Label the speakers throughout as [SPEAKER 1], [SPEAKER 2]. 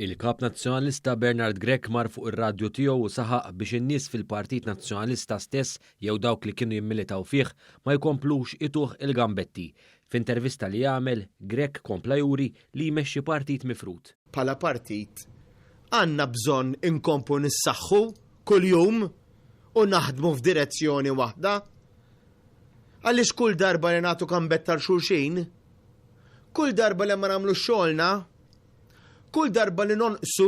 [SPEAKER 1] Il-Kap Nazzjonalista Bernard Grech mar fuq ir-radju tiegħu u saħaq biex in-nies fil-Partit Nazzjonalista stess jew dawk li kienu jimmilitaw fih ma jkomplux ituh il-gambetti. F'intervista li jagħmel, Grech kompla juri li jmexxi partit mifrut.
[SPEAKER 2] Bħala partit għandna bżonn inkomplu nissaħħu kuljum u naħdmu f'direzzjoni waħda. Għaliex kull darba li nagħtu gambett tal xulxin, kull darba li ma nagħmlu xogħolna, kull darba li nonqsu,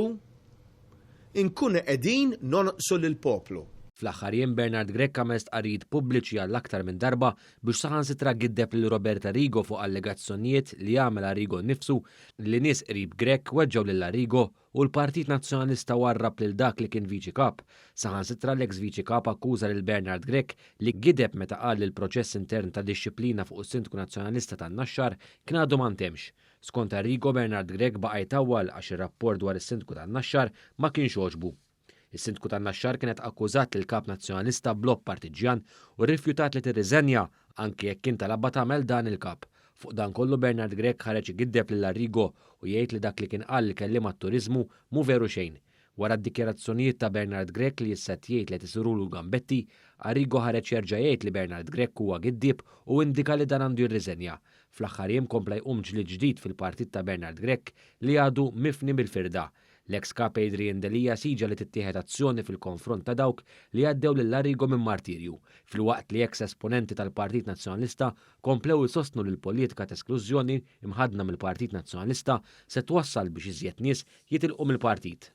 [SPEAKER 2] inkunu qegħdin nonqsu lill-poplu.
[SPEAKER 1] Fl-aħħar jiem Bernard Grech għamel stqarrijiet pubbliċi għall-aktar minn darba biex saħansitra giddeb lil Roberta Arrigo fuq allegazzjonijiet li jagħmel Arrigo nnifsu li nies qrib Grech weġġgħu lil Arrigo u l-Partit Nazzjonalista warrab lil dak li kien viċi kap. Saħansitra l-eks viċi kap akkuża lil Bernard Grech li gideb meta qal li l-proċess intern ta' dixxilpina fuq is-Sindku Nazzjonalista tan-Naxxar kien għadu ma ntemx. Skont Arrigo, Bernard Grech baqa' jtawwal għax ir-rapport dwar is-Sindku tan-Naxxar ma kienx għoġbu. Is-Sindku tan-Naxxar kienet akkużat lil kap Nazzjonalista blob partiġjan u rrifjutat li tirriżenja anke jekk kien talabba tagħmel dan il-kap. Fuq dan kollu Bernard Grech ħareġ igiddeb lil Arrigo u jgħid li dak li kien qal li kellim għat-turiżmu mu veru xejn. Wara d-dikjarazzjonijiet ta' Bernard Grech li issa jgħid li tisirulu l-gambetti, Arrigo ħareġ jerġa' jgħid li Bernard Grech huwa giddib u indika li dan għandu jirriżenja. Fl-aħħar jiem kompla jqum ġlied ġdid fil-partit ta' Bernard Grech li għadu mifni bil-firda. L-eks kap Adrian Delija siġa li tittieħed azzjoni fil-konfront ta' dawk li għaddew lil Arrigo minn martirju, filwaqt li eks esponenti tal-Partit Nazzjonalista komplew isostnu li l-politika ta' esklużjoni imħadna mill-Partit Nazzjonalista se twassal biex iżjed nies jitilqu mill-partit.